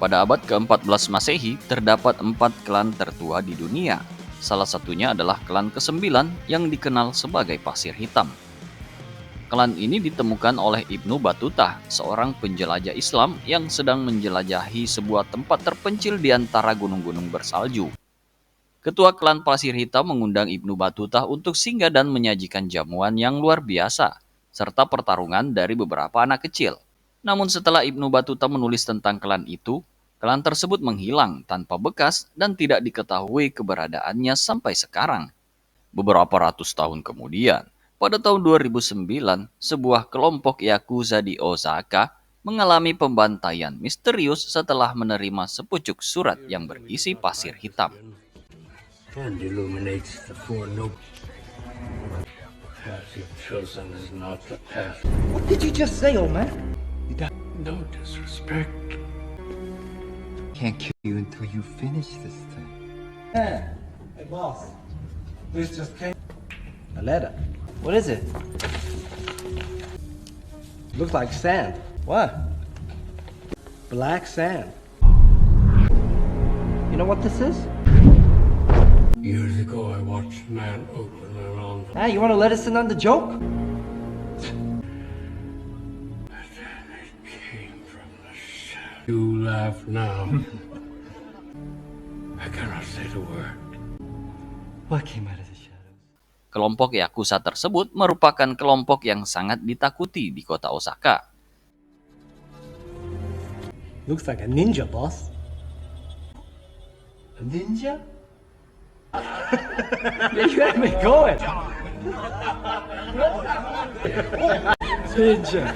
Pada abad ke-14 Masehi, terdapat 4 klan tertua di dunia. Salah satunya adalah klan ke-9 yang dikenal sebagai Pasir Hitam. Klan ini ditemukan oleh Ibnu Battuta, seorang penjelajah Islam yang sedang menjelajahi sebuah tempat terpencil di antara gunung-gunung bersalju. Ketua klan Pasir Hitam mengundang Ibnu Battuta untuk singgah dan menyajikan jamuan yang luar biasa, serta pertarungan dari beberapa anak kecil. Namun setelah Ibnu Battuta menulis tentang klan itu, klan tersebut menghilang tanpa bekas dan tidak diketahui keberadaannya sampai sekarang. Beberapa ratus tahun kemudian, pada tahun 2009, sebuah kelompok Yakuza di Osaka mengalami pembantaian misterius setelah menerima sepucuk surat yang berisi pasir hitam. And illuminates the four noble path you've chosen is not the path. What did you just say, old man? No disrespect. Can't kill you until you finish this thing. Hey, boss. This just came. A letter. What is it? Looks like sand. What? Black sand. You know what this is? Years ago, I watched a man open an envelope. Hey, you want to let us in on the joke? It came from the shadow. You laugh now. I cannot say the word. What came out of the shadows? Kelompok Yakuza tersebut merupakan kelompok yang sangat ditakuti di kota Osaka. Looks like a ninja, boss. A ninja? Yeah, you had me going. Ninja.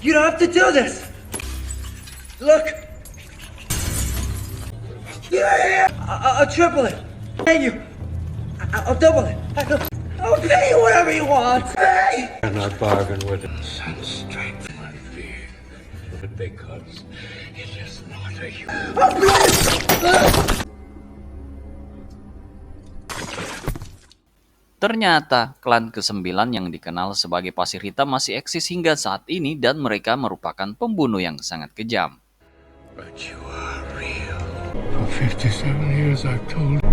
You don't have to do this. Look. Yeah. I'll triple it. Pay you. I'll double it. I'll pay you whatever you want. Pay. And I bargain with it. Send straight from my fear. Because it is not a human. Ternyata, klan ke-9 yang dikenal sebagai Pasir Hitam masih eksis hingga saat ini dan mereka merupakan pembunuh yang sangat kejam. But you are real. For 57 years I've told.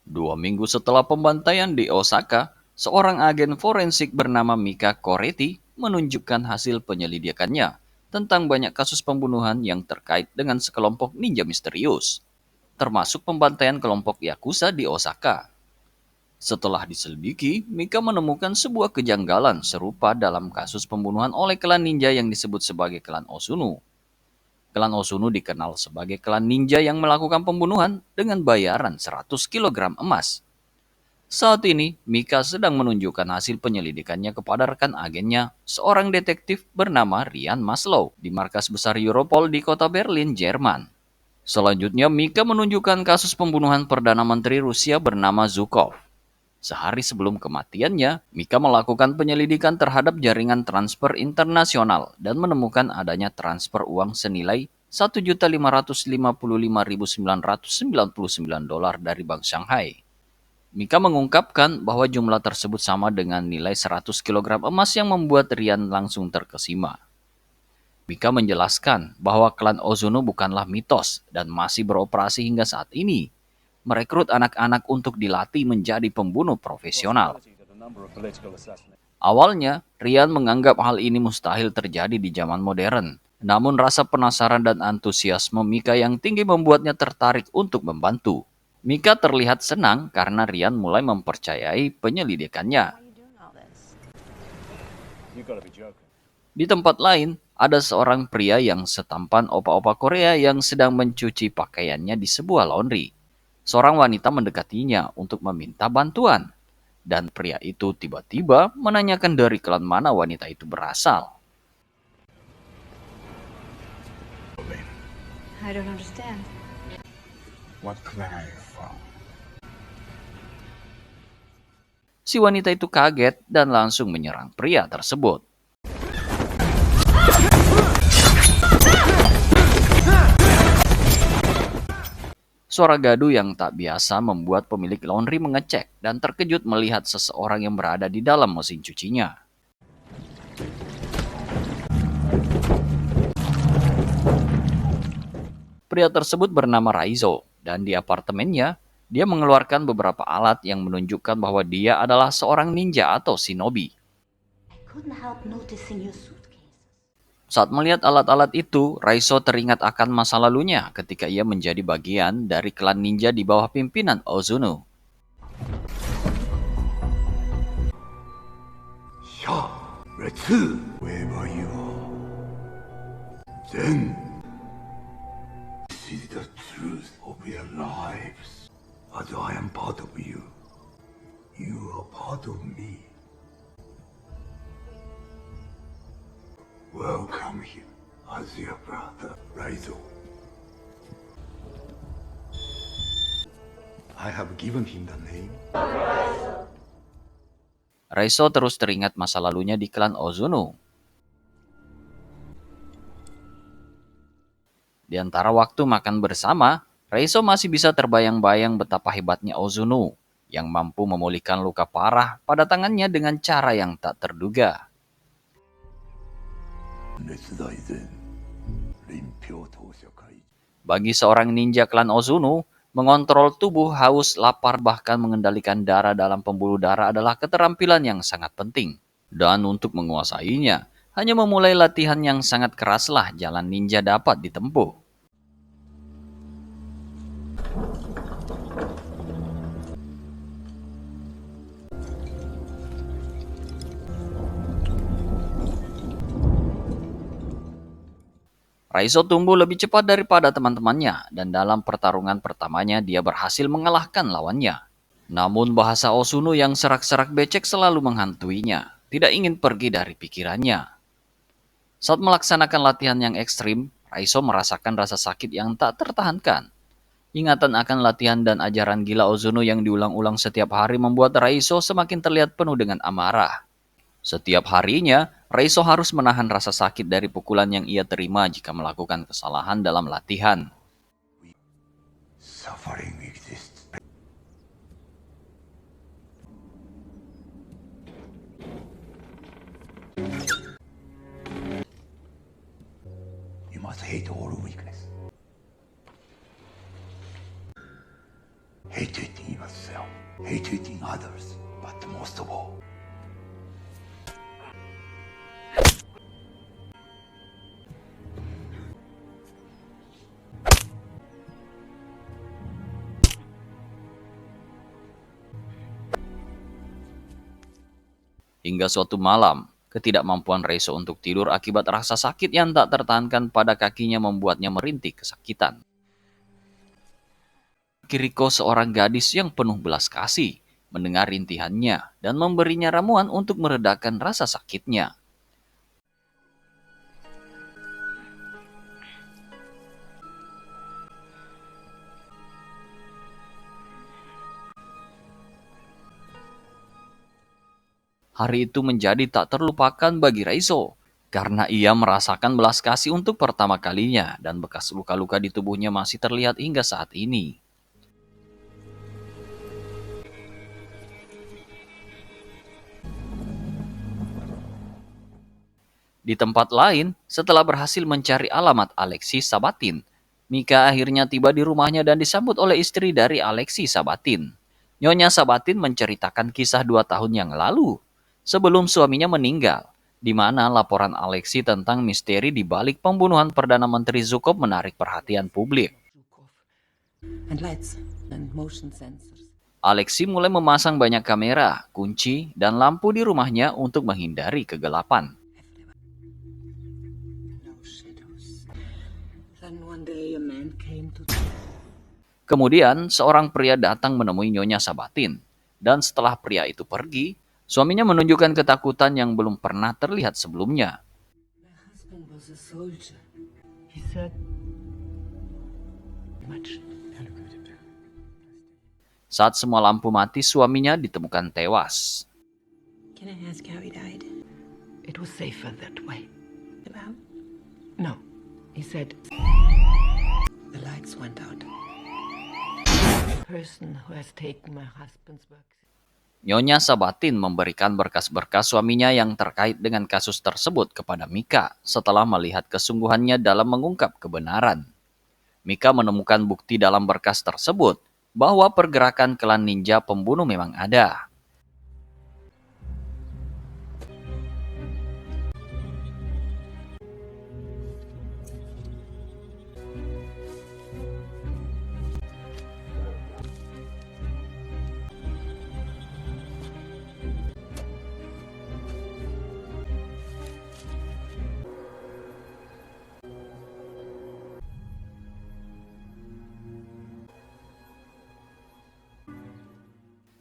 2 minggu setelah pembantaian di Osaka, seorang agen forensik bernama Mika Koretti menunjukkan hasil penyelidikannya tentang banyak kasus pembunuhan yang terkait dengan sekelompok ninja misterius, termasuk pembantaian kelompok Yakuza di Osaka. Setelah diselidiki, Mika menemukan sebuah kejanggalan serupa dalam kasus pembunuhan oleh klan ninja yang disebut sebagai klan Osunu. Klan Osunu dikenal sebagai klan ninja yang melakukan pembunuhan dengan bayaran 100 kg emas. Saat ini, Mika sedang menunjukkan hasil penyelidikannya kepada rekan agennya, seorang detektif bernama Ryan Maslow, di markas besar Europol di kota Berlin, Jerman. Selanjutnya, Mika menunjukkan kasus pembunuhan Perdana Menteri Rusia bernama Zhukov. Sehari sebelum kematiannya, Mika melakukan penyelidikan terhadap jaringan transfer internasional dan menemukan adanya transfer uang senilai $1.555.999 dari Bank Shanghai. Mika mengungkapkan bahwa jumlah tersebut sama dengan nilai 100 kg emas yang membuat Ryan langsung terkesima. Mika menjelaskan bahwa klan Osunu bukanlah mitos dan masih beroperasi hingga saat ini, merekrut anak-anak untuk dilatih menjadi pembunuh profesional. Awalnya, Ryan menganggap hal ini mustahil terjadi di zaman modern, Namun rasa penasaran dan antusiasme Mika yang tinggi membuatnya tertarik untuk membantu. Mika terlihat senang karena Ryan mulai mempercayai penyelidikannya. Di tempat lain, ada seorang pria yang setampan opa-opa Korea yang sedang mencuci pakaiannya di sebuah laundry. Seorang wanita mendekatinya untuk meminta bantuan. Dan pria itu tiba-tiba menanyakan dari klan mana wanita itu berasal. I don't understand. What clan are you from? Si wanita itu kaget dan langsung menyerang pria tersebut. Suara gaduh yang tak biasa membuat pemilik laundry mengecek dan terkejut melihat seseorang yang berada di dalam mesin cucinya. Pria tersebut bernama Raizo, dan di apartemennya, dia mengeluarkan beberapa alat yang menunjukkan bahwa dia adalah seorang ninja atau shinobi. I couldn't help noticing your suitcases. Saat melihat alat-alat itu, Raizo teringat akan masa lalunya ketika ia menjadi bagian dari klan ninja di bawah pimpinan Ozuno. Yeah, let's wherever you are. Then, this is the truth of your lives. As I am part of you, you are part of me. Welcome him as your brother, Raizo. I have given him the name. Raizo terus teringat masa lalunya di klan Ozuno. Di antara waktu makan bersama, Raizo masih bisa terbayang-bayang betapa hebatnya Ozuno yang mampu memulihkan luka parah pada tangannya dengan cara yang tak terduga. Bagi seorang ninja klan Ozuno, mengontrol tubuh, haus, lapar, bahkan mengendalikan darah dalam pembuluh darah adalah keterampilan yang sangat penting. Dan untuk menguasainya, hanya memulai latihan yang sangat keraslah jalan ninja dapat ditempuh. Raizo tumbuh lebih cepat daripada teman-temannya, dan dalam pertarungan pertamanya dia berhasil mengalahkan lawannya. Namun bahasa Ozuno yang serak-serak becek selalu menghantuinya, tidak ingin pergi dari pikirannya. Saat melaksanakan latihan yang ekstrim, Raizo merasakan rasa sakit yang tak tertahankan. Ingatan akan latihan dan ajaran gila Ozuno yang diulang-ulang setiap hari membuat Raizo semakin terlihat penuh dengan amarah. Setiap harinya, Raizo harus menahan rasa sakit dari pukulan yang ia terima jika melakukan kesalahan dalam latihan. Suffering exists. You must hate all weakness. Hate it in yourself, hate it in others, but most of all, Hingga suatu malam, ketidakmampuan Raizo untuk tidur akibat rasa sakit yang tak tertahankan pada kakinya membuatnya merintih kesakitan. Kiriko, seorang gadis yang penuh belas kasih, mendengar rintihannya dan memberinya ramuan untuk meredakan rasa sakitnya. Hari itu menjadi tak terlupakan bagi Raizo, karena ia merasakan belas kasih untuk pertama kalinya dan bekas luka-luka di tubuhnya masih terlihat hingga saat ini. Di tempat lain, setelah berhasil mencari alamat Alexis Sabatin, Mika akhirnya tiba di rumahnya dan disambut oleh istri dari Alexis Sabatin. Nyonya Sabatin menceritakan kisah 2 tahun yang lalu, sebelum suaminya meninggal. di mana laporan Alexei tentang misteri di balik pembunuhan Perdana Menteri Zhukov menarik perhatian publik. And lights and motion sensors. Alexei mulai memasang banyak kamera, kunci, dan lampu di rumahnya untuk menghindari kegelapan. No shadows. Then one day a man came to. Kemudian, seorang pria datang menemui Nyonya Sabatin. Dan setelah pria itu pergi, suaminya menunjukkan ketakutan yang belum pernah terlihat sebelumnya. My husband was a soldier. He said much. Saat semua lampu mati, suaminya ditemukan tewas. Can I ask how he died? It was safer that way. About? No. He said the lights went out. The person who has taken my husband's work. Nyonya Sabatin memberikan berkas-berkas suaminya yang terkait dengan kasus tersebut kepada Mika setelah melihat kesungguhannya dalam mengungkap kebenaran. Mika menemukan bukti dalam berkas tersebut bahwa pergerakan klan ninja pembunuh memang ada.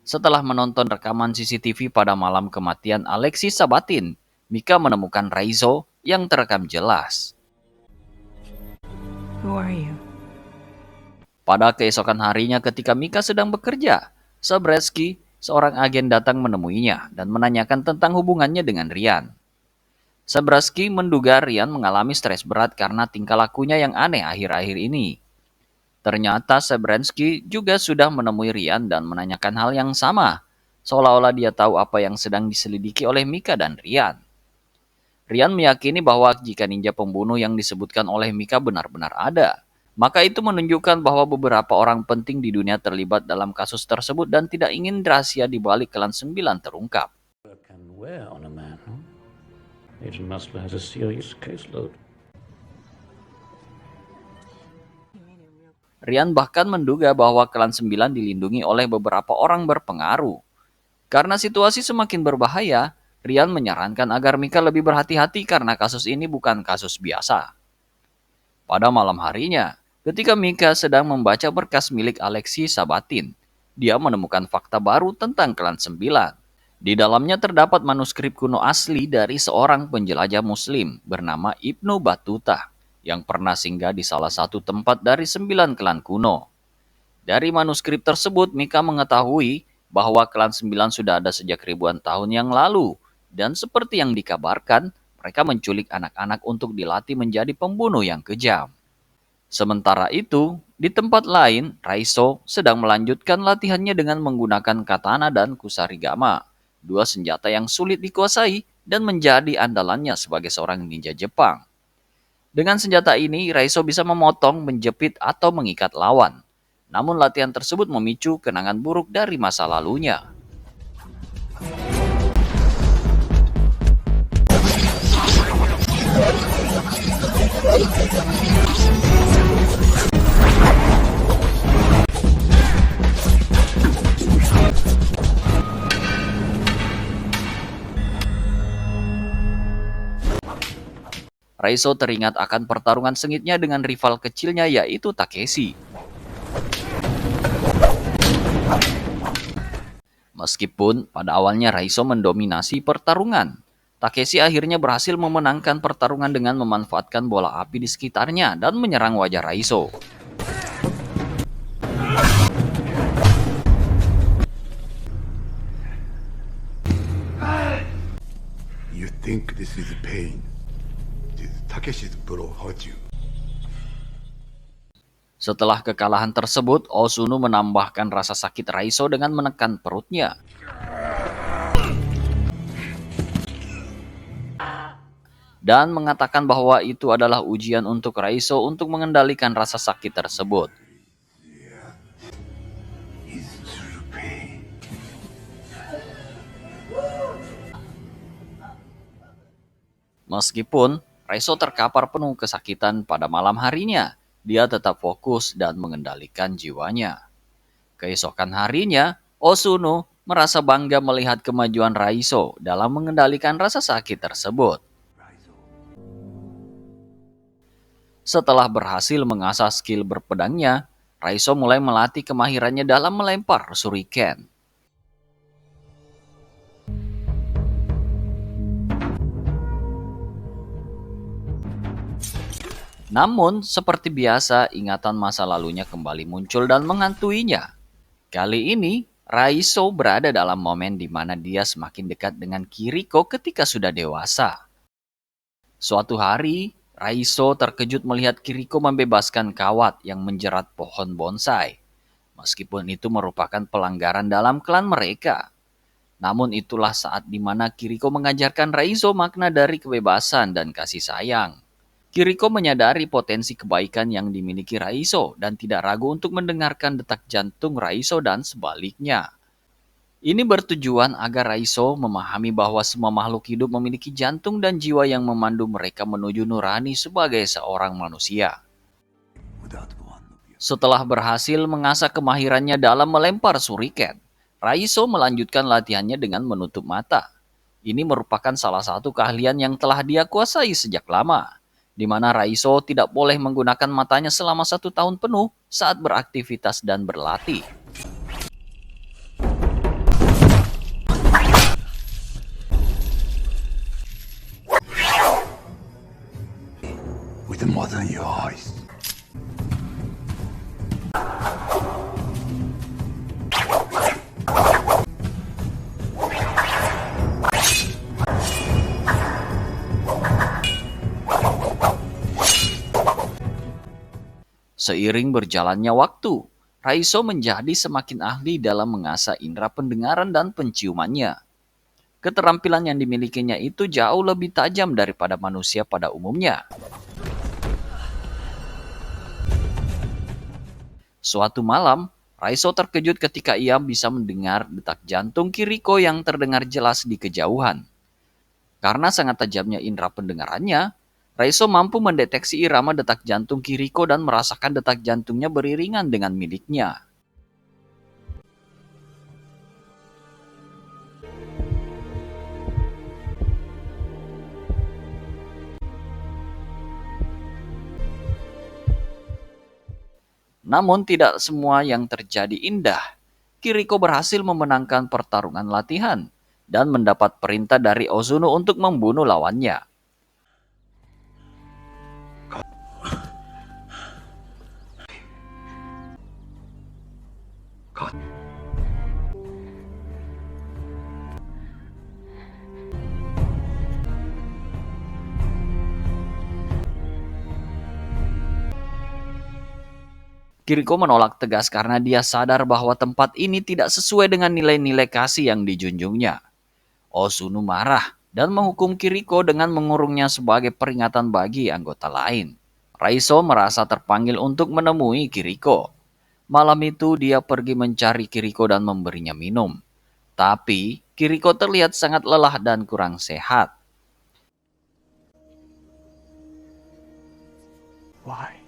Setelah menonton rekaman CCTV pada malam kematian Alexei Sabatin, Mika menemukan Raizo yang terekam jelas. Who are you? Pada keesokan harinya ketika Mika sedang bekerja, Sabretsky, seorang agen datang menemuinya dan menanyakan tentang hubungannya dengan Rian. Sabretsky menduga Rian mengalami stres berat karena tingkah lakunya yang aneh akhir-akhir ini. Ternyata Sabretsky juga sudah menemui Rian dan menanyakan hal yang sama, seolah-olah dia tahu apa yang sedang diselidiki oleh Mika dan Rian. Rian meyakini bahwa jika ninja pembunuh yang disebutkan oleh Mika benar-benar ada, maka itu menunjukkan bahwa beberapa orang penting di dunia terlibat dalam kasus tersebut dan tidak ingin rahasia di balik klan 9 terungkap. Can wear on a man, huh? Agent Musler has a serious caseload. Rian bahkan menduga bahwa klan 9 dilindungi oleh beberapa orang berpengaruh. Karena situasi semakin berbahaya, Rian menyarankan agar Mika lebih berhati-hati karena kasus ini bukan kasus biasa. Pada malam harinya, ketika Mika sedang membaca berkas milik Alexei Sabatin, dia menemukan fakta baru tentang klan 9. Di dalamnya terdapat manuskrip kuno asli dari seorang penjelajah muslim bernama Ibnu Battuta yang pernah singgah di salah satu tempat dari 9 klan kuno. Dari manuskrip tersebut, Mika mengetahui bahwa klan 9 sudah ada sejak ribuan tahun yang lalu, dan seperti yang dikabarkan, mereka menculik anak-anak untuk dilatih menjadi pembunuh yang kejam. Sementara itu, di tempat lain, Raizo sedang melanjutkan latihannya dengan menggunakan katana dan kusarigama, dua senjata yang sulit dikuasai dan menjadi andalannya sebagai seorang ninja Jepang. Dengan senjata ini, Raizo bisa memotong, menjepit, atau mengikat lawan. Namun latihan tersebut memicu kenangan buruk dari masa lalunya. Raizo teringat akan pertarungan sengitnya dengan rival kecilnya yaitu Takeshi. Meskipun pada awalnya Raizo mendominasi pertarungan, Takeshi akhirnya berhasil memenangkan pertarungan dengan memanfaatkan bola api di sekitarnya dan menyerang wajah Raizo. You think this is pain? Did Takeshi's blow hurt you? Setelah kekalahan tersebut, Osunu menambahkan rasa sakit Raizo dengan menekan perutnya. Dan mengatakan bahwa itu adalah ujian untuk Raizo untuk mengendalikan rasa sakit tersebut. It's true pain. Meskipun Raizo terkapar penuh kesakitan pada malam harinya, dia tetap fokus dan mengendalikan jiwanya. Keesokan harinya, Osuno merasa bangga melihat kemajuan Raizo dalam mengendalikan rasa sakit tersebut. Setelah berhasil mengasah skill berpedangnya, Raizo mulai melatih kemahirannya dalam melempar shuriken. Namun, seperti biasa, ingatan masa lalunya kembali muncul dan menghantuinya. Kali ini, Raizo berada dalam momen di mana dia semakin dekat dengan Kiriko ketika sudah dewasa. Suatu hari, Raizo terkejut melihat Kiriko membebaskan kawat yang menjerat pohon bonsai. Meskipun itu merupakan pelanggaran dalam klan mereka. Namun itulah saat di mana Kiriko mengajarkan Raizo makna dari kebebasan dan kasih sayang. Kiriko menyadari potensi kebaikan yang dimiliki Raizo dan tidak ragu untuk mendengarkan detak jantung Raizo dan sebaliknya. Ini bertujuan agar Raizo memahami bahwa semua makhluk hidup memiliki jantung dan jiwa yang memandu mereka menuju nurani sebagai seorang manusia. Setelah berhasil mengasah kemahirannya dalam melempar shuriken, Raizo melanjutkan latihannya dengan menutup mata. Ini merupakan salah satu keahlian yang telah dia kuasai sejak lama, di mana Raizo tidak boleh menggunakan matanya selama 1 tahun penuh saat beraktivitas dan berlatih. With the mother in your eyes. Seiring berjalannya waktu, Raizo menjadi semakin ahli dalam mengasah indera pendengaran dan penciumannya. Keterampilan yang dimilikinya itu jauh lebih tajam daripada manusia pada umumnya. Suatu malam, Raizo terkejut ketika ia bisa mendengar detak jantung Kiriko yang terdengar jelas di kejauhan. Karena sangat tajamnya indera pendengarannya, Raizo mampu mendeteksi irama detak jantung Kiriko dan merasakan detak jantungnya beriringan dengan miliknya. Namun tidak semua yang terjadi indah. Kiriko berhasil memenangkan pertarungan latihan dan mendapat perintah dari Ozuno untuk membunuh lawannya. Kiriko menolak tegas karena dia sadar bahwa tempat ini tidak sesuai dengan nilai-nilai kasih yang dijunjungnya. Ozuno marah dan menghukum Kiriko dengan mengurungnya sebagai peringatan bagi anggota lain. Raizo merasa terpanggil untuk menemui Kiriko. Malam itu dia pergi mencari Kiriko dan memberinya minum. Tapi Kiriko terlihat sangat lelah dan kurang sehat. Why?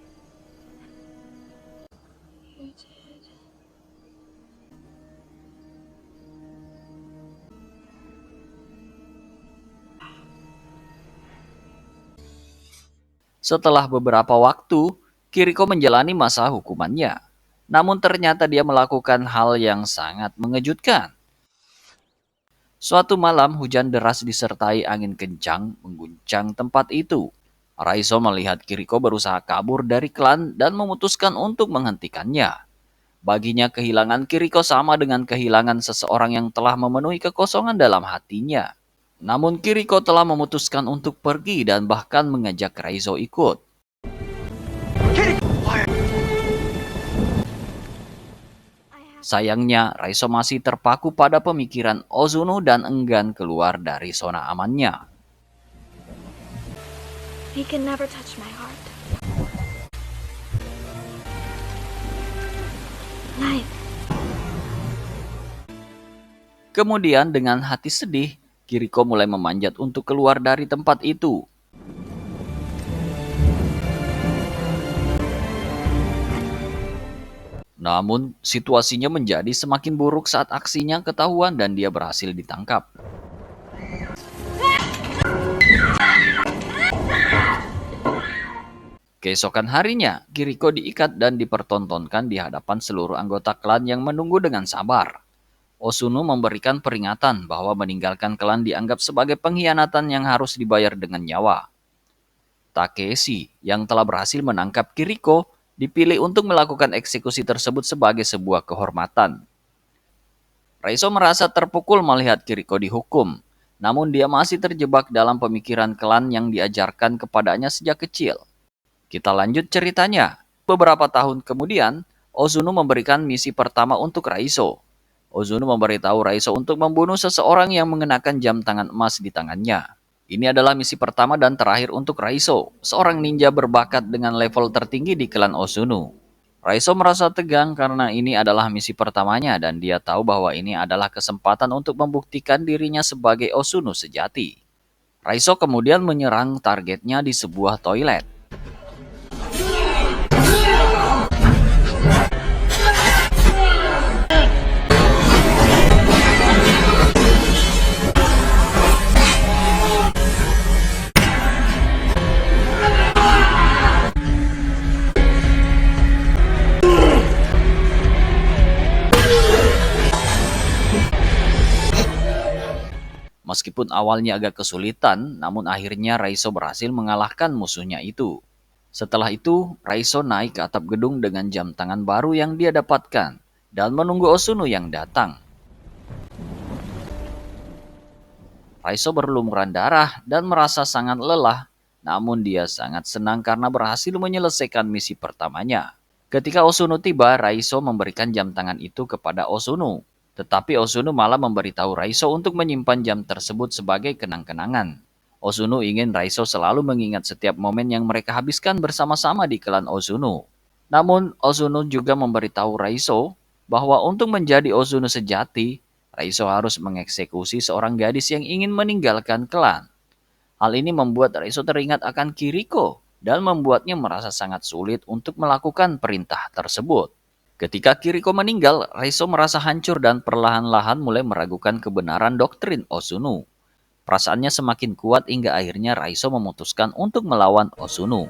Setelah beberapa waktu, Kiriko menjalani masa hukumannya. Namun ternyata dia melakukan hal yang sangat mengejutkan. Suatu malam hujan deras disertai angin kencang mengguncang tempat itu. Raizo melihat Kiriko berusaha kabur dari klan dan memutuskan untuk menghentikannya. Baginya kehilangan Kiriko sama dengan kehilangan seseorang yang telah memenuhi kekosongan dalam hatinya. Namun Kiriko telah memutuskan untuk pergi dan bahkan mengajak Raizo ikut. Sayangnya, Raizo masih terpaku pada pemikiran Ozuno dan enggan keluar dari zona amannya. He can never touch my heart. Life. Kemudian dengan hati sedih, Kiriko mulai memanjat untuk keluar dari tempat itu. Namun, situasinya menjadi semakin buruk saat aksinya ketahuan dan dia berhasil ditangkap. Keesokan harinya, Kiriko diikat dan dipertontonkan di hadapan seluruh anggota klan yang menunggu dengan sabar. Osuno memberikan peringatan bahwa meninggalkan klan dianggap sebagai pengkhianatan yang harus dibayar dengan nyawa. Takeshi, yang telah berhasil menangkap Kiriko, dipilih untuk melakukan eksekusi tersebut sebagai sebuah kehormatan. Raizo merasa terpukul melihat Kiriko dihukum, namun dia masih terjebak dalam pemikiran klan yang diajarkan kepadanya sejak kecil. Kita lanjut ceritanya. Beberapa tahun kemudian, Ozuno memberikan misi pertama untuk Raizo. Ozuno memberitahu Raizo untuk membunuh seseorang yang mengenakan jam tangan emas di tangannya. Ini adalah misi pertama dan terakhir untuk Raizo, seorang ninja berbakat dengan level tertinggi di klan Ozuno. Raizo merasa tegang karena ini adalah misi pertamanya dan dia tahu bahwa ini adalah kesempatan untuk membuktikan dirinya sebagai Ozuno sejati. Raizo kemudian menyerang targetnya di sebuah toilet. Meskipun awalnya agak kesulitan, namun akhirnya Raizo berhasil mengalahkan musuhnya itu. Setelah itu, Raizo naik ke atap gedung dengan jam tangan baru yang dia dapatkan, dan menunggu Osuno yang datang. Raizo berlumuran darah dan merasa sangat lelah, namun dia sangat senang karena berhasil menyelesaikan misi pertamanya. Ketika Osuno tiba, Raizo memberikan jam tangan itu kepada Osuno. Tetapi Ozuno malah memberitahu Raizo untuk menyimpan jam tersebut sebagai kenang-kenangan. Ozuno ingin Raizo selalu mengingat setiap momen yang mereka habiskan bersama-sama di klan Ozuno. Namun, Ozuno juga memberitahu Raizo bahwa untuk menjadi Ozuno sejati, Raizo harus mengeksekusi seorang gadis yang ingin meninggalkan klan. Hal ini membuat Raizo teringat akan Kiriko dan membuatnya merasa sangat sulit untuk melakukan perintah tersebut. Ketika Kiriko meninggal, Raizo merasa hancur dan perlahan-lahan mulai meragukan kebenaran doktrin Ozuno. Perasaannya semakin kuat hingga akhirnya Raizo memutuskan untuk melawan Ozuno.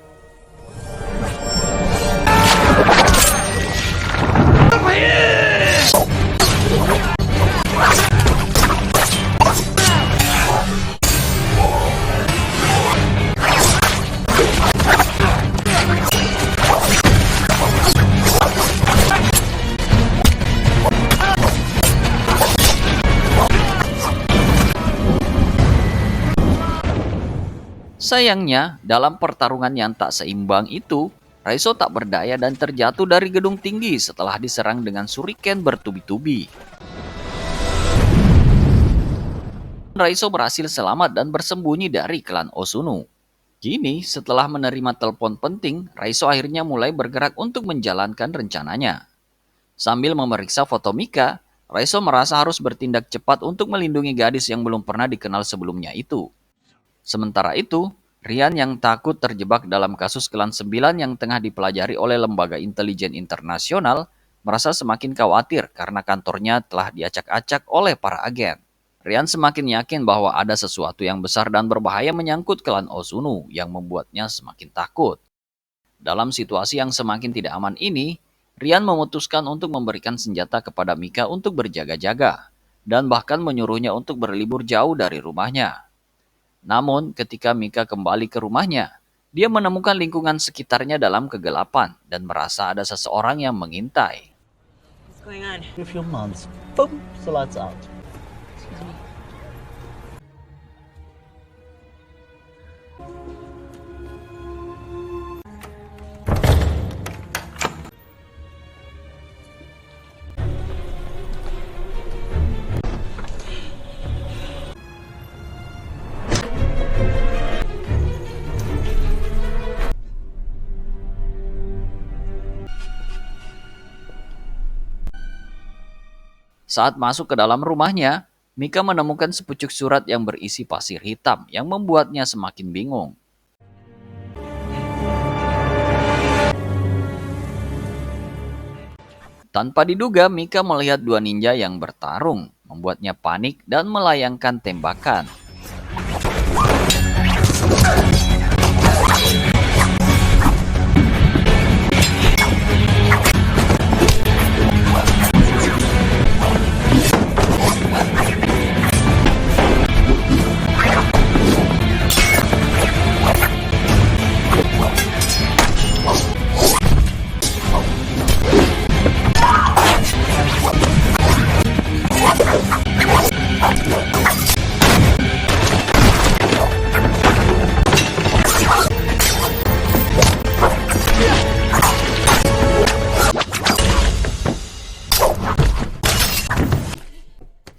Sayangnya, dalam pertarungan yang tak seimbang itu, Raizo tak berdaya dan terjatuh dari gedung tinggi setelah diserang dengan shuriken bertubi-tubi. Raizo berhasil selamat dan bersembunyi dari klan Ozuno. Kini, setelah menerima telepon penting, Raizo akhirnya mulai bergerak untuk menjalankan rencananya. Sambil memeriksa foto Mika, Raizo merasa harus bertindak cepat untuk melindungi gadis yang belum pernah dikenal sebelumnya itu. Sementara itu, Rian yang takut terjebak dalam kasus Klan 9 yang tengah dipelajari oleh lembaga intelijen internasional merasa semakin khawatir karena kantornya telah diacak-acak oleh para agen. Rian semakin yakin bahwa ada sesuatu yang besar dan berbahaya menyangkut klan Ozuno yang membuatnya semakin takut. Dalam situasi yang semakin tidak aman ini, Rian memutuskan untuk memberikan senjata kepada Mika untuk berjaga-jaga dan bahkan menyuruhnya untuk berlibur jauh dari rumahnya. Namun, ketika Mika kembali ke rumahnya, dia menemukan lingkungan sekitarnya dalam kegelapan dan merasa ada seseorang yang mengintai. What's going on? A few months. Boom, the lights out. Excuse me. Saat masuk ke dalam rumahnya, Mika menemukan sepucuk surat yang berisi pasir hitam yang membuatnya semakin bingung. Tanpa diduga, Mika melihat dua ninja yang bertarung, membuatnya panik dan melayangkan tembakan.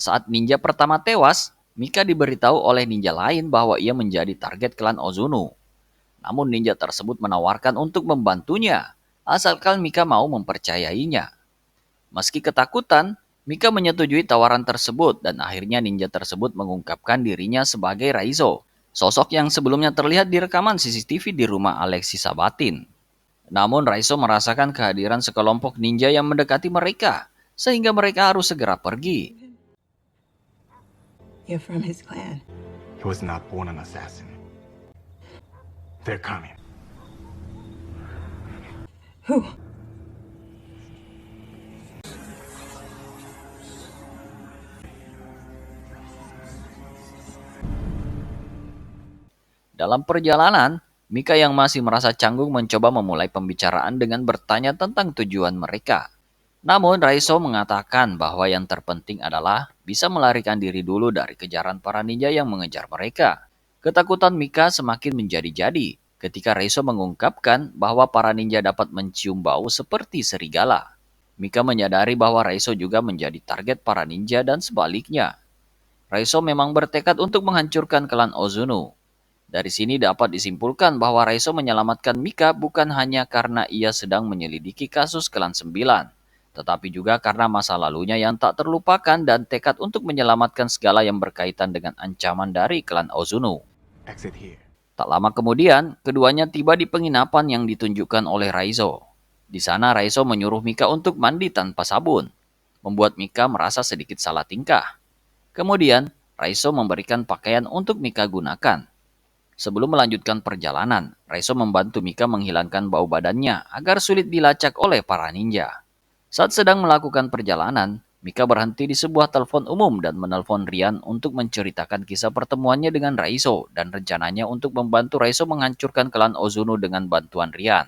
Saat ninja pertama tewas, Mika diberitahu oleh ninja lain bahwa ia menjadi target klan Ozuno. Namun ninja tersebut menawarkan untuk membantunya, asalkan Mika mau mempercayainya. Meski ketakutan, Mika menyetujui tawaran tersebut dan akhirnya ninja tersebut mengungkapkan dirinya sebagai Raizo, sosok yang sebelumnya terlihat di rekaman CCTV di rumah Alexis Sabatin. Namun Raizo merasakan kehadiran sekelompok ninja yang mendekati mereka, sehingga mereka harus segera pergi. You're from his clan. He was not born an assassin. They're coming. Who? Dalam perjalanan, Mika yang masih merasa canggung mencoba memulai pembicaraan dengan bertanya tentang tujuan mereka. Namun Raizo mengatakan bahwa yang terpenting adalah bisa melarikan diri dulu dari kejaran para ninja yang mengejar mereka. Ketakutan Mika semakin menjadi-jadi ketika Raizo mengungkapkan bahwa para ninja dapat mencium bau seperti serigala. Mika menyadari bahwa Raizo juga menjadi target para ninja dan sebaliknya. Raizo memang bertekad untuk menghancurkan klan Ozuno. Dari sini dapat disimpulkan bahwa Raizo menyelamatkan Mika bukan hanya karena ia sedang menyelidiki kasus klan 9, tetapi juga karena masa lalunya yang tak terlupakan dan tekad untuk menyelamatkan segala yang berkaitan dengan ancaman dari klan Ozuno. Exit here. Tak lama kemudian, keduanya tiba di penginapan yang ditunjukkan oleh Raizo. Di sana Raizo menyuruh Mika untuk mandi tanpa sabun, membuat Mika merasa sedikit salah tingkah. Kemudian, Raizo memberikan pakaian untuk Mika gunakan. Sebelum melanjutkan perjalanan, Raizo membantu Mika menghilangkan bau badannya agar sulit dilacak oleh para ninja. Saat sedang melakukan perjalanan, Mika berhenti di sebuah telepon umum dan menelpon Rian untuk menceritakan kisah pertemuannya dengan Raizo dan rencananya untuk membantu Raizo menghancurkan klan Ozuno dengan bantuan Rian.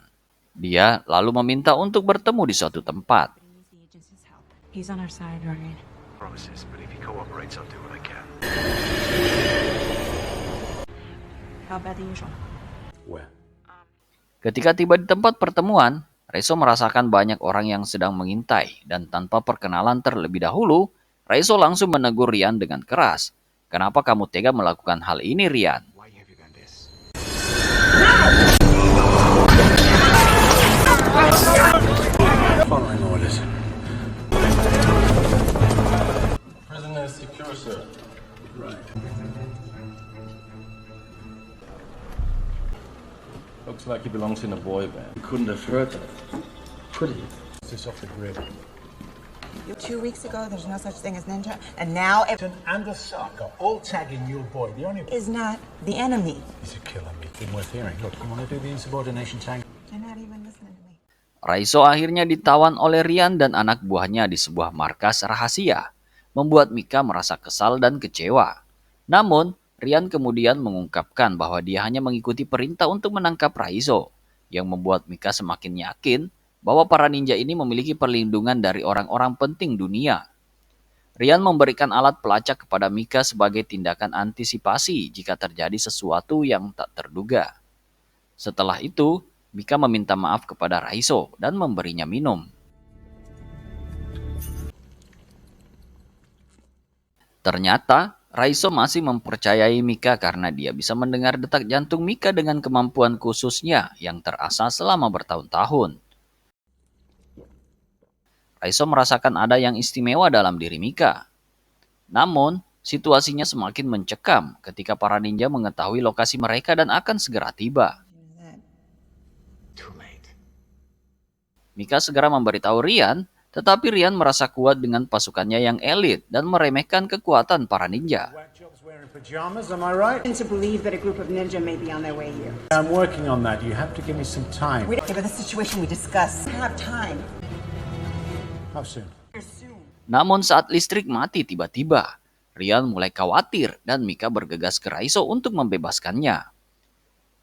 Dia lalu meminta untuk bertemu di suatu tempat. He's on our side, Ryan. Promises, but if he cooperates, I'll do what I can. How about the usual? Where? Ketika tiba di tempat pertemuan, Raizo merasakan banyak orang yang sedang mengintai dan tanpa perkenalan terlebih dahulu, Raizo langsung menegur Rian dengan keras. Kenapa kamu tega melakukan hal ini, Rian? Why have you done this? Following orders. Prisoner is secure, sir. Right. Looks like he belongs in a boy band. You couldn't have heard that. Could he? This is off the grid. 2 weeks ago, there's no such thing as ninja, and now it And Osaka, all tagging your boy. The only is not the enemy. He's a killer, mate. Been worth hearing. Look, you want to do the insubordination tag? You're not even listening to me. Raizo akhirnya ditawan oleh Rian dan anak buahnya di sebuah markas rahasia, membuat Mika merasa kesal dan kecewa. Namun, Rian kemudian mengungkapkan bahwa dia hanya mengikuti perintah untuk menangkap Raizo, yang membuat Mika semakin yakin bahwa para ninja ini memiliki perlindungan dari orang-orang penting dunia. Rian memberikan alat pelacak kepada Mika sebagai tindakan antisipasi jika terjadi sesuatu yang tak terduga. Setelah itu, Mika meminta maaf kepada Raizo dan memberinya minum. Ternyata, Raizo masih mempercayai Mika karena dia bisa mendengar detak jantung Mika dengan kemampuan khususnya yang terasah selama bertahun-tahun. Raizo merasakan ada yang istimewa dalam diri Mika. Namun, situasinya semakin mencekam ketika para ninja mengetahui lokasi mereka dan akan segera tiba. Too late. Mika segera memberitahu Rian Tetapi Rian merasa kuat dengan pasukannya yang elit dan meremehkan kekuatan para ninja. Whack jobs wearing pajamas, am I right? To believe that a group of ninja may be on their way here. I'm working on that. You have to give me some time. Given the situation we discussed, I have time. How soon? Namun saat listrik mati tiba-tiba, Rian mulai khawatir dan Mika bergegas ke Raizo untuk membebaskannya.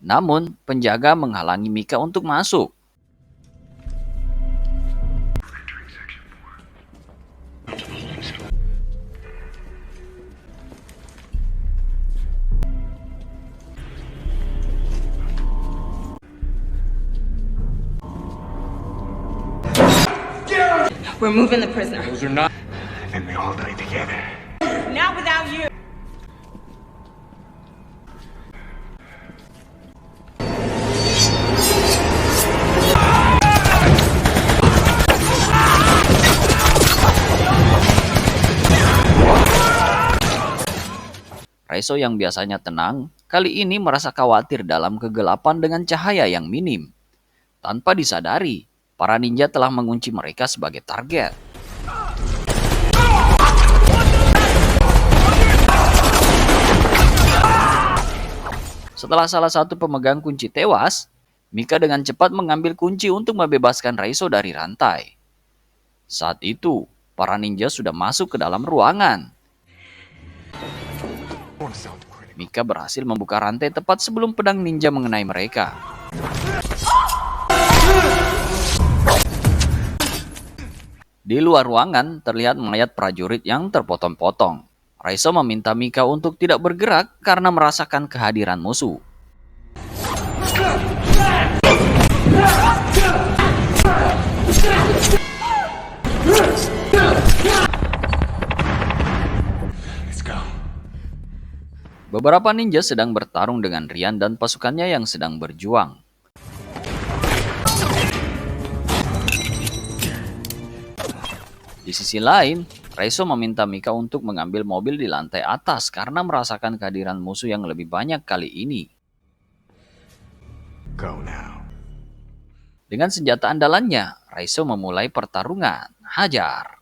Namun, penjaga menghalangi Mika untuk masuk. We're moving the prisoner. And we all die together. Not without you. Raizo yang biasanya tenang, kali ini merasa khawatir dalam kegelapan dengan cahaya yang minim. Tanpa disadari, para ninja telah mengunci mereka sebagai target. Setelah salah satu pemegang kunci tewas, Mika dengan cepat mengambil kunci untuk membebaskan Raizo dari rantai. Saat itu, para ninja sudah masuk ke dalam ruangan. Mika berhasil membuka rantai tepat sebelum pedang ninja mengenai mereka. Di luar ruangan terlihat mayat prajurit yang terpotong-potong. Raizo meminta Mika untuk tidak bergerak karena merasakan kehadiran musuh. Beberapa ninja sedang bertarung dengan Rian dan pasukannya yang sedang berjuang. Di sisi lain, Raizo meminta Mika untuk mengambil mobil di lantai atas karena merasakan kehadiran musuh yang lebih banyak kali ini. Go now. Dengan senjata andalannya, Raizo memulai pertarungan. Hajar!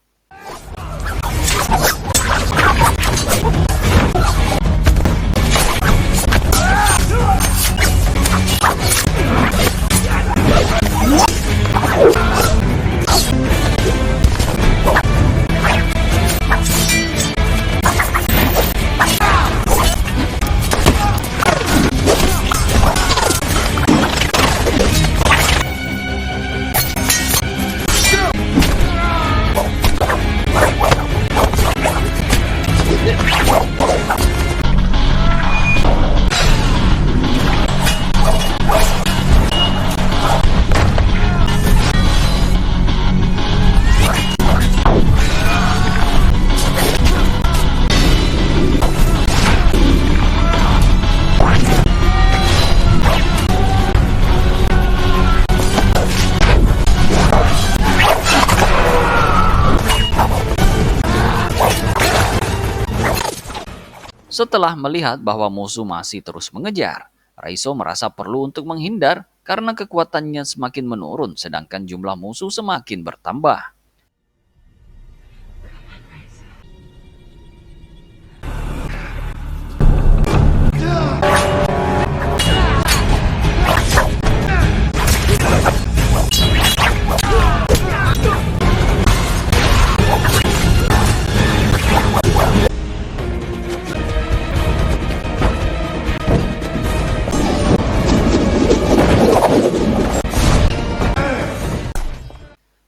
Setelah melihat bahwa musuh masih terus mengejar, Raizo merasa perlu untuk menghindar karena kekuatannya semakin menurun sedangkan jumlah musuh semakin bertambah.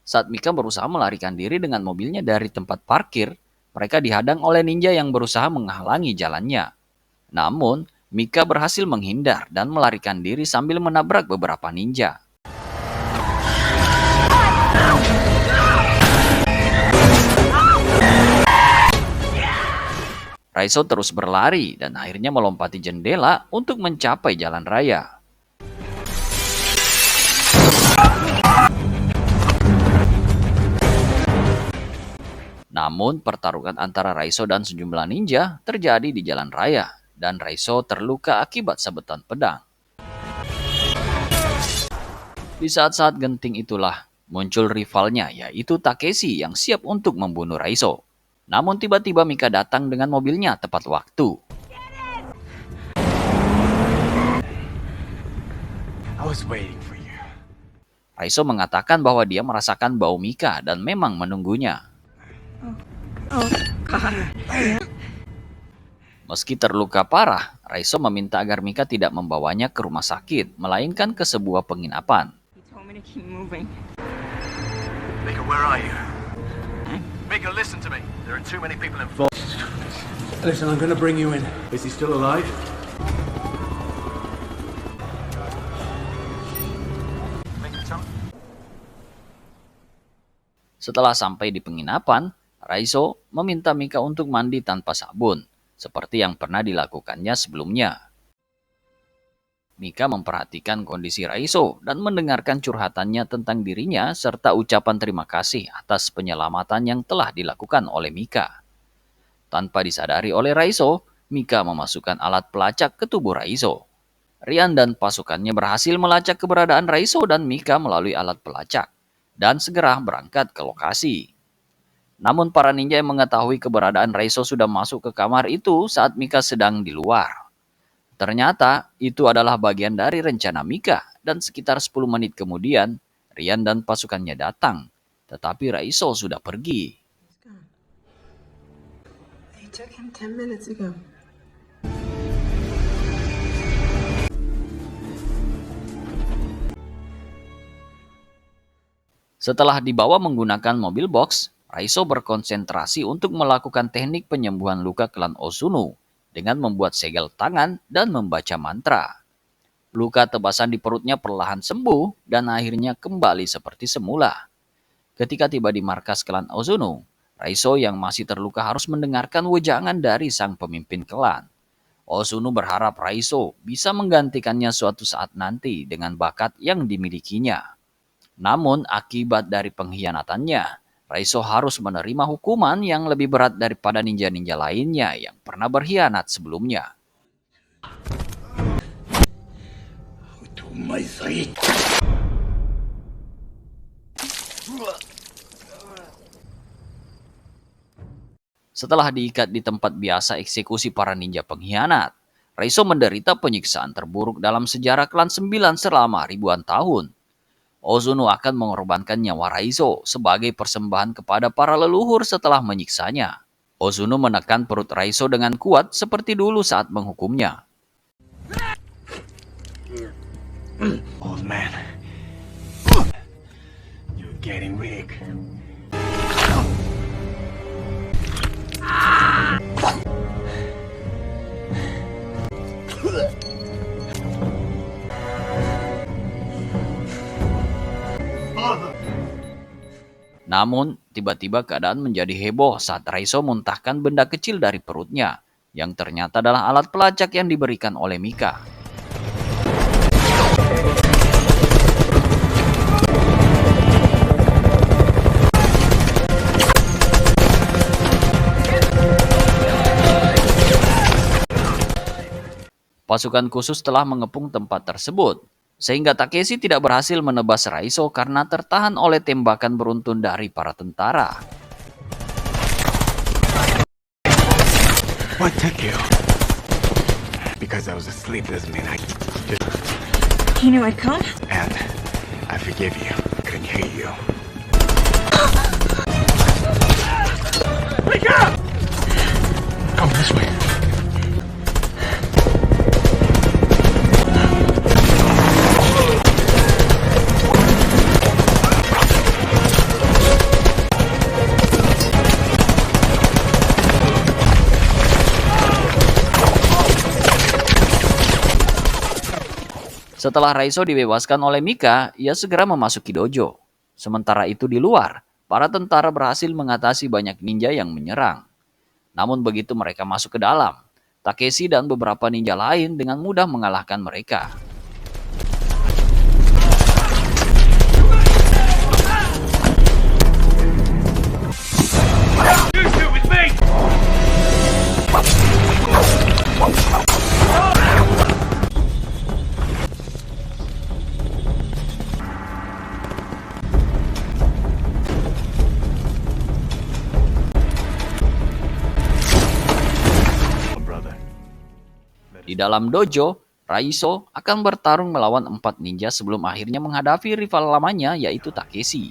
Saat Mika berusaha melarikan diri dengan mobilnya dari tempat parkir, mereka dihadang oleh ninja yang berusaha menghalangi jalannya. Namun, Mika berhasil menghindar dan melarikan diri sambil menabrak beberapa ninja. Raizo terus berlari dan akhirnya melompati jendela untuk mencapai jalan raya. Namun, pertarungan antara Raizo dan sejumlah ninja terjadi di jalan raya, dan Raizo terluka akibat sabetan pedang. Di saat-saat genting itulah, Muncul rivalnya yaitu Takeshi yang siap untuk membunuh Raizo. Namun tiba-tiba Mika datang dengan mobilnya tepat waktu. I was waiting for you. Raizo mengatakan bahwa dia merasakan bau Mika dan memang menunggunya. Meski terluka parah, Raizo meminta agar Mika tidak membawanya ke rumah sakit, melainkan ke sebuah penginapan. He told me to keep moving. Mika, where are you? Mika, listen to me. There are too many people involved. Listen, I'm gonna bring you in. Is he still alive? Mika, tell me. Setelah sampai di penginapan, Raizo meminta Mika untuk mandi tanpa sabun, seperti yang pernah dilakukannya sebelumnya. Mika memperhatikan kondisi Raizo dan mendengarkan curhatannya tentang dirinya serta ucapan terima kasih atas penyelamatan yang telah dilakukan oleh Mika. Tanpa disadari oleh Raizo, Mika memasukkan alat pelacak ke tubuh Raizo. Rian dan pasukannya berhasil melacak keberadaan Raizo dan Mika melalui alat pelacak dan segera berangkat ke lokasi. Namun para ninja yang mengetahui keberadaan Raizo sudah masuk ke kamar itu saat Mika sedang di luar. Ternyata itu adalah bagian dari rencana Mika dan sekitar 10 menit kemudian Rian dan pasukannya datang. Tetapi Raizo sudah pergi. They took him 10 minutes ago. Setelah dibawa menggunakan mobil box, Raizo berkonsentrasi untuk melakukan teknik penyembuhan luka klan Ozunu dengan membuat segel tangan dan membaca mantra. Luka tebasan di perutnya perlahan sembuh dan akhirnya kembali seperti semula. Ketika tiba di markas klan Ozunu, Raizo yang masih terluka harus mendengarkan wejangan dari sang pemimpin klan. Ozunu berharap Raizo bisa menggantikannya suatu saat nanti dengan bakat yang dimilikinya. Namun akibat dari pengkhianatannya, Raizo harus menerima hukuman yang lebih berat daripada ninja-ninja lainnya yang pernah berkhianat sebelumnya. Setelah diikat di tempat biasa eksekusi para ninja pengkhianat, Raizo menderita penyiksaan terburuk dalam sejarah klan 9 selama ribuan tahun. Ozunu akan mengorbankan nyawa Raizo sebagai persembahan kepada para leluhur setelah menyiksanya. Ozunu menekan perut Raizo dengan kuat seperti dulu saat menghukumnya. Old man. You're getting weak. Namun, tiba-tiba keadaan menjadi heboh saat Raizo muntahkan benda kecil dari perutnya, yang ternyata adalah alat pelacak yang diberikan oleh Mika. Pasukan khusus telah mengepung tempat tersebut, sehingga Takeshi tidak berhasil menebas Raizo karena tertahan oleh tembakan beruntun dari para tentara. What took you? Because I was asleep doesn't mean I just... You knew I'd come? And I forgive you. Couldn't hear you. Wake up! Come this way. Setelah Raizo dibebaskan oleh Mika, ia segera memasuki dojo. Sementara itu di luar, para tentara berhasil mengatasi banyak ninja yang menyerang. Namun begitu mereka masuk ke dalam, Takeshi dan beberapa ninja lain dengan mudah mengalahkan mereka. Di dalam dojo, Raizo akan bertarung melawan 4 ninja sebelum akhirnya menghadapi rival lamanya yaitu Takeshi.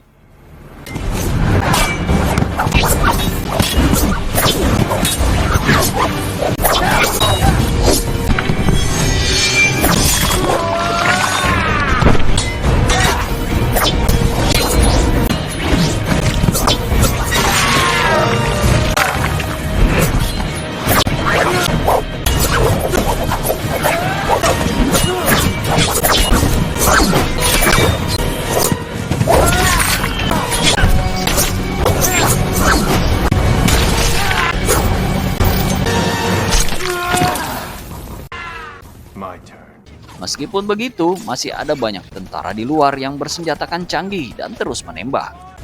My turn. Meskipun begitu, masih ada banyak tentara di luar yang bersenjatakan canggih dan terus menembak.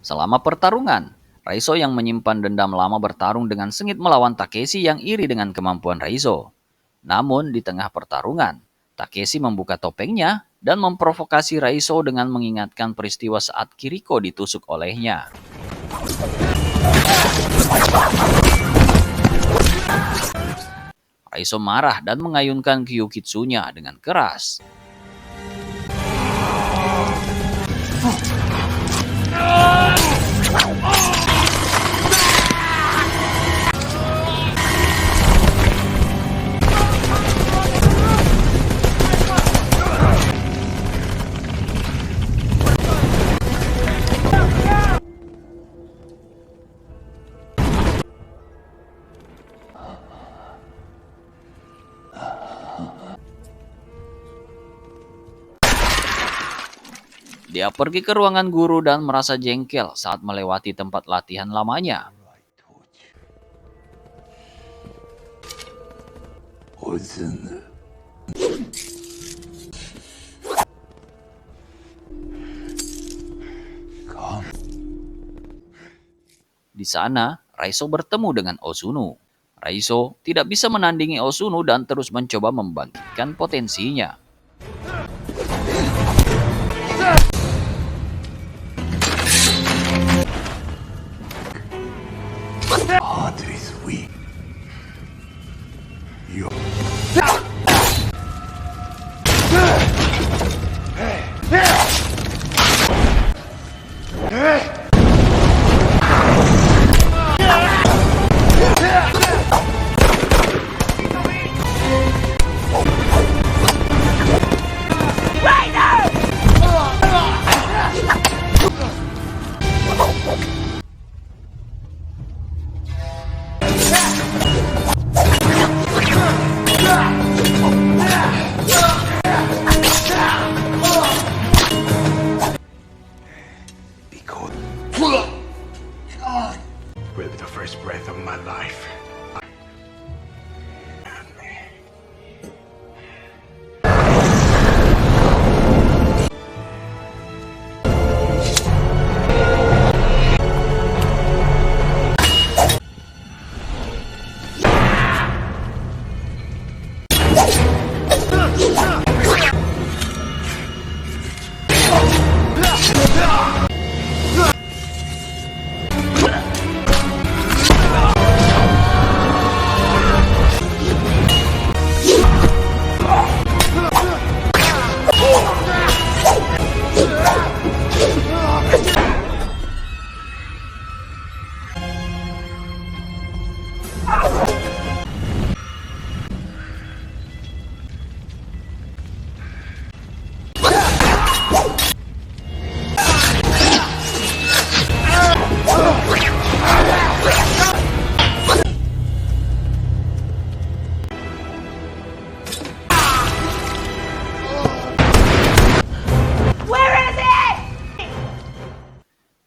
Selama pertarungan, Raizo yang menyimpan dendam lama bertarung dengan sengit melawan Takeshi yang iri dengan kemampuan Raizo. Namun di tengah pertarungan, Takeshi membuka topengnya dan memprovokasi Raizo dengan mengingatkan peristiwa saat Kiriko ditusuk olehnya. Raizo marah dan mengayunkan Gyukitsunya dengan keras. Dia pergi ke ruangan guru dan merasa jengkel saat melewati tempat latihan lamanya. Di sana, Raizo bertemu dengan Ozuno. Raizo tidak bisa menandingi Ozuno dan terus mencoba membangkitkan potensinya. Heart is weak. You. With the first breath of my life.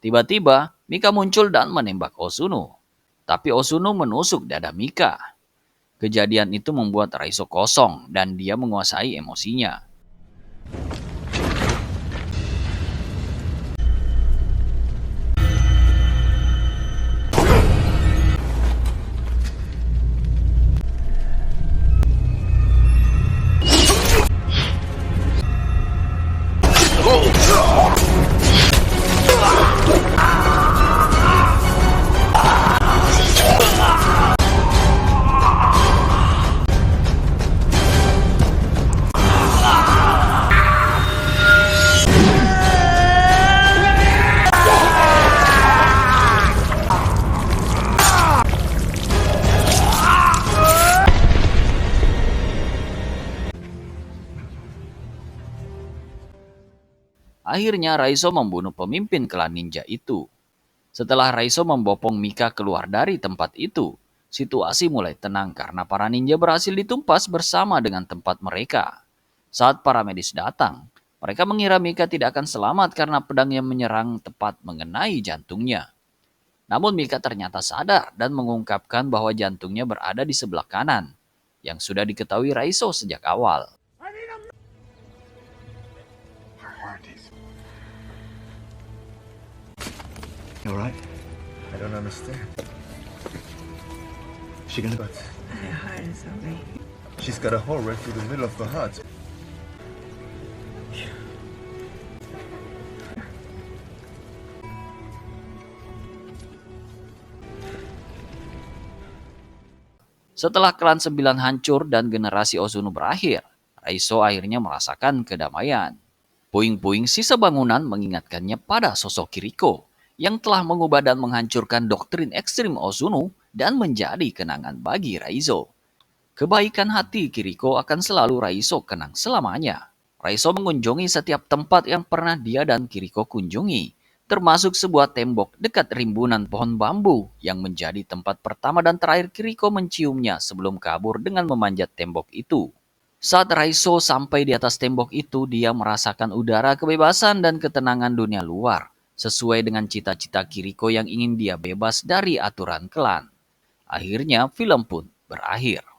Tiba-tiba, Mika muncul dan menembak Osuno. Tapi Osuno menusuk dada Mika. Kejadian itu membuat Raizo kosong dan dia menguasai emosinya. Akhirnya Raizo membunuh pemimpin klan ninja itu. Setelah Raizo membopong Mika keluar dari tempat itu, situasi mulai tenang karena para ninja berhasil ditumpas bersama dengan tempat mereka. Saat para medis datang, mereka mengira Mika tidak akan selamat karena pedang yang menyerang tepat mengenai jantungnya. Namun Mika ternyata sadar dan mengungkapkan bahwa jantungnya berada di sebelah kanan, yang sudah diketahui Raizo sejak awal. You alright? I don't understand. She gonna but My heart is so big. she's got a hole right through the middle of the heart. Setelah klan 9 hancur dan generasi Ozuno berakhir, Raizo akhirnya merasakan kedamaian. Puing-puing sisa bangunan mengingatkannya pada sosok Kiriko yang telah mengubah dan menghancurkan doktrin ekstrim Ozuno dan menjadi kenangan bagi Raizo. Kebaikan hati Kiriko akan selalu Raizo kenang selamanya. Raizo mengunjungi setiap tempat yang pernah dia dan Kiriko kunjungi, termasuk sebuah tembok dekat rimbunan pohon bambu yang menjadi tempat pertama dan terakhir Kiriko menciumnya sebelum kabur dengan memanjat tembok itu. Saat Raizo sampai di atas tembok itu, dia merasakan udara kebebasan dan ketenangan dunia luar, sesuai dengan cita-cita Kiriko yang ingin dia bebas dari aturan klan. Akhirnya, film pun berakhir.